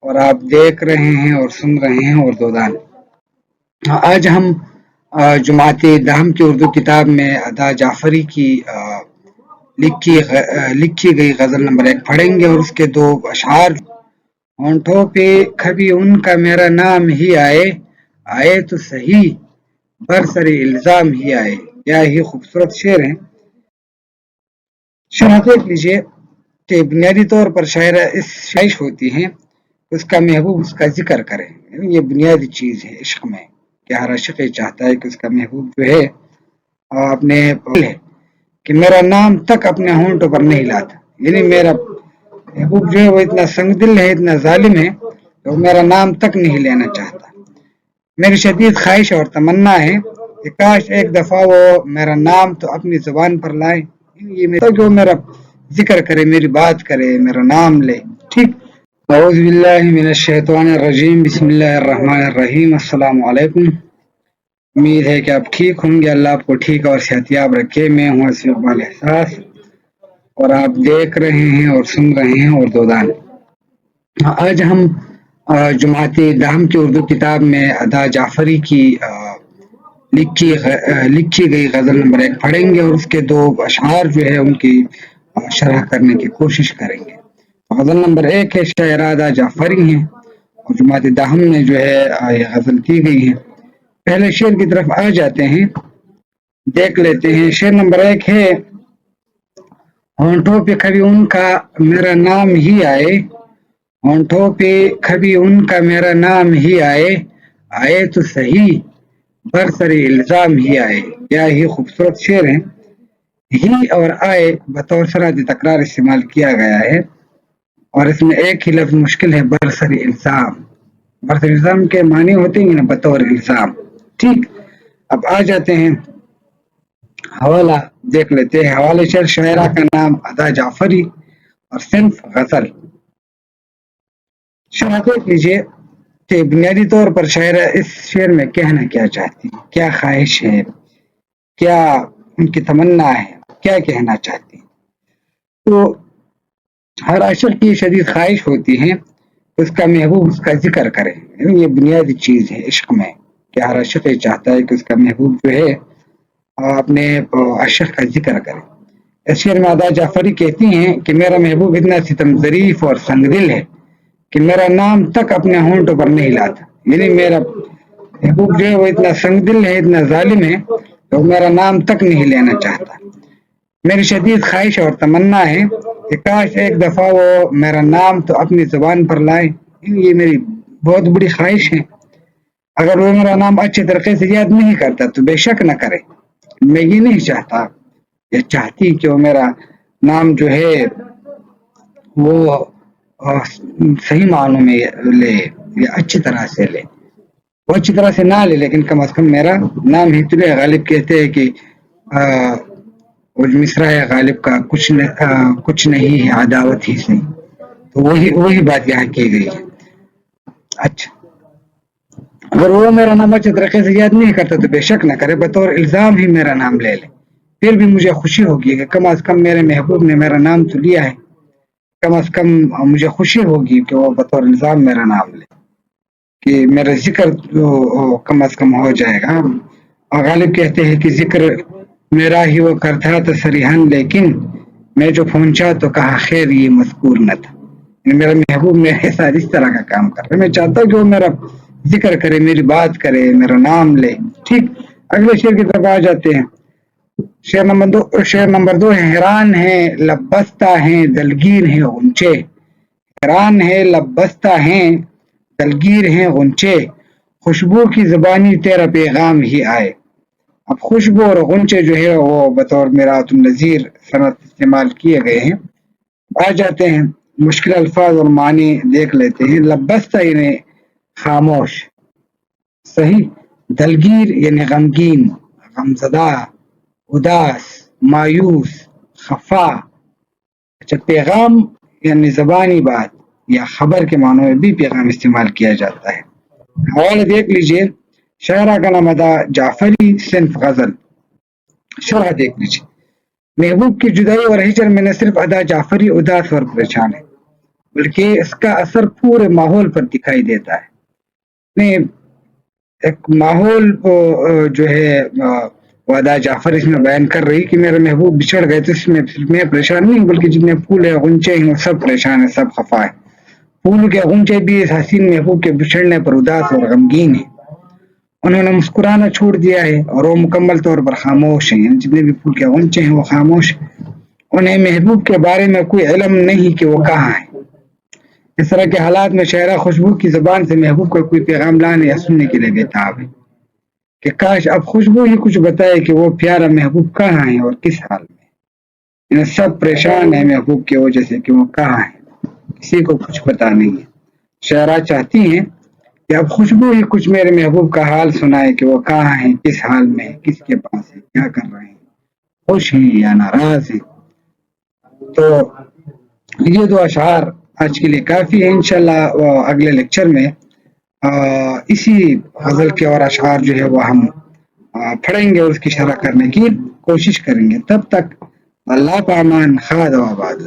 اور آپ دیکھ رہے ہیں اور سن رہے ہیں اردو دان۔ آج ہم جماعت دہم کی اردو کتاب میں ادا جعفری کی لکھی گئی غزل نمبر 1 پڑھیں گے، اور اس کے 2 اشعار۔ ہونٹوں پہ کبھی ان کا میرا نام ہی آئے، آئے تو صحیح برسر الزام ہی آئے۔ کیا ہی خوبصورت شعر ہیں۔ شرح دیکھ لیجیے کہ بنیادی طور پر شاعرہ اس خواہش ہوتی ہیں اس کا محبوب اس کا ذکر کرے، یہ بنیادی چیز ہے عشق میں، کہ ہر عاشق یہ چاہتا ہے کہ اس کا محبوب جو ہے اپنے کہ میرا نام تک اپنے ہونٹوں پر نہیں لاتا، یعنی میرا محبوب جو ہے وہ اتنا سنگ دل ہے، اتنا ظالم ہے کہ وہ میرا نام تک نہیں لینا چاہتا۔ میری شدید خواہش اور تمنا ہے کہ کاش ایک دفعہ وہ میرا نام تو اپنی زبان پر لائے، یہ کہ وہ میرا ذکر کرے، میری بات کرے، میرا نام لے۔ ٹھیک۔ اعوذ باللہ من الشیطان الرجیم، بسم اللہ الرحمن الرحیم۔ السلام علیکم، امید ہے کہ آپ ٹھیک ہوں گے، اللہ آپ کو ٹھیک اور صحتیاب رکھے۔ میں ہوں اسف اقبال احساس، اور آپ دیکھ رہے ہیں اور سن رہے ہیں اردو دان۔ آج ہم جماعت دہم کی اردو کتاب میں ادا جعفری کی لکھی گئی غزل نمبر 1 پڑھیں گے، اور اس کے 2 اشعار جو ہے ان کی شرح کرنے کی کوشش کریں گے۔ غزل نمبر 1 ہے، شاعر ادا جعفری ہیں اور جماعت دہم میں جو ہے یہ غزل کی گئی ہے۔ پہلے شعر کی طرف آ جاتے ہیں، دیکھ لیتے ہیں۔ شعر نمبر 1 ہے، ہونٹوں پہ کبھی ان کا میرا نام ہی آئے، ہونٹوں پہ کبھی ان کا میرا نام ہی آئے، آئے تو صحیح برسر الزام ہی آئے۔ کیا ہی خوبصورت شعر ہیں۔ ہی اور آئے بطور صورت تکرار استعمال کیا گیا ہے، اور اس میں ایک ہی لفظ مشکل ہے، برسر الزام۔ برسر الزام کے معنی ہوتے ہیں نا بطور الزام۔ ٹھیک۔ اب آ جاتے ہیں، حوالہ دیکھ لیتے ہیں۔ حوالے شاعرہ کا نام ادا جعفری اور صنف غزل۔ شرح دیکھ لیجیے کہ بنیادی طور پر شاعرہ اس شعر میں کہنا کیا چاہتی ہے، کیا خواہش ہے، کیا ان کی تمنا ہے، کیا کہنا چاہتی ہے۔ تو ہر عاشق کی شدید خواہش ہوتی ہے اس کا محبوب اس کا ذکر کرے، یہ بنیادی چیز ہے عشق میں، کہ ہر عاشق یہ چاہتا ہے کہ اس کا محبوب جو ہے اپنے عاشق کا ذکر کرے۔ اس شعر میں ادا جعفری کہتی ہیں کہ میرا محبوب اتنا ستم ظریف اور سنگ دل ہے کہ میرا نام تک اپنے ہونٹوں پر نہیں لاتا، یعنی میرا محبوب جو ہے وہ اتنا سنگ دل ہے، اتنا ظالم ہے کہ وہ میرا نام تک نہیں لینا چاہتا۔ میری شدید خواہش اور تمنا ہے کہ کاش ایک دفعہ وہ میرا نام تو اپنی زبان پر لائے، یہ میری بہت بڑی خواہش ہے۔ اگر وہ میرا نام اچھے طریقے سے یاد نہیں کرتا تو بے شک نہ کرے، میں یہ نہیں چاہتا یا چاہتی کہ وہ میرا نام جو ہے وہ صحیح معنوں میں لے یا اچھی طرح سے لے، وہ اچھی طرح سے نہ لے لیکن کم از کم میرا نام ہی تو لے۔ غالب کہتے ہیں کہ وہ مصرع ہے غالب کا، کچھ نہیں ہے عداوت ہی سے، تو وہی بات یہاں کی گئی ہے۔ اچھا، اگر وہ میرا نام اچھے طریقے سے یاد نہیں کرتا تو بے شک نہ کرے، بطور الزام ہی میرا نام لے لے، پھر بھی مجھے خوشی ہوگی کہ کم از کم میرے محبوب نے میرا نام تو لیا ہے، کم از کم مجھے خوشی ہوگی کہ وہ بطور الزام میرا نام لے، کہ میرا ذکر کم از کم ہو جائے گا۔ اور غالب کہتے ہیں کہ ذکر میرا ہی وہ کرتا تھا صریحاً، لیکن میں جو پہنچا تو کہا خیر یہ مذکور نہ تھا، میرا محبوب میرے ساتھ اس طرح کا کام کر رہا ہے، میں چاہتا ہوں کہ وہ میرا ذکر کرے، میری بات کرے، میرا نام لے۔ ٹھیک۔ اگلے شعر کی طرف آ جاتے ہیں۔ شعر نمبر 2 ہے، حیران ہے لب بستہ ہیں دلگیر ہیں غنچے، حیران ہے لب بستہ ہیں دلگیر ہیں غنچے، خوشبو کی زبانی تیرا پیغام ہی آئے۔ اب خوشبو اور غنچے جو ہے وہ بطور میرات النظیر صنعت استعمال کیے گئے ہیں۔ آ جاتے ہیں، مشکل الفاظ اور معنی دیکھ لیتے ہیں۔ لب بستہ یعنی خاموش، صحیح۔ دلگیر یعنی غمگین، غمزدہ، اداس، مایوس، خفا۔ اچھا، پیغام یعنی زبانی بات یا خبر کے معنوں میں بھی پیغام استعمال کیا جاتا ہے۔ حوالہ دیکھ لیجئے، شاعرہ کا نام ادا جعفری، صنف غزل۔ شرح دیکھ لیجئے۔ محبوب کی جدائی اور ہجر میں نہ صرف ادا جعفری اداس اور پریشان ہے بلکہ اس کا اثر پورے ماحول پر دکھائی دیتا ہے. ایک ماحول جو ہے ودا جعفر اس میں بیان کر رہی کہ میرے محبوب بچھڑ گئے تو اس میں میں پریشان نہیں ہوں، بلکہ جتنے پھول ہیں غنچے ہیں وہ سب پریشان ہیں، سب خفا ہے. پھول کے غنچے بھی اس حسین محبوب کے بچھڑنے پر اداس اور غمگین ہیں. انہوں نے مسکرانا چھوڑ دیا ہے اور وہ مکمل طور پر خاموش ہیں. جتنے بھی پھول کے غنچے ہیں وہ خاموش ہیں. انہیں محبوب کے بارے میں کوئی علم نہیں کہ وہ کہاں ہے. اس طرح کے حالات میں شاعرہ خوشبو کی زبان سے محبوب کا کوئی پیغام لانے یا سننے کے لیے بےتاب ہے کہ کاش اب خوشبو ہی کچھ بتائے کہ وہ پیارا محبوب کہاں ہے اور کس حال میں. سب پریشان ہیں محبوب کی وجہ سے کہ وہ کہاں ہے، کسی کو کچھ پتا نہیں ہے. شاعرہ چاہتی ہیں کہ اب خوشبو ہی کچھ میرے محبوب کا حال سنائے کہ وہ کہاں ہیں، کس حال میں ہے، کس کے پاس ہے، کیا کر رہے ہیں، خوش ہیں یا ناراض ہیں. تو یہ دو اشعار آج کے لیے کافی ہے. انشاءاللہ اگلے لیکچر میں اسی غزل کے اور اشعار جو ہے وہ ہم پڑھیں گے اور اس کی شرح کرنے کی کوشش کریں گے. تب تک اللہ کا امان، خاد و آباد.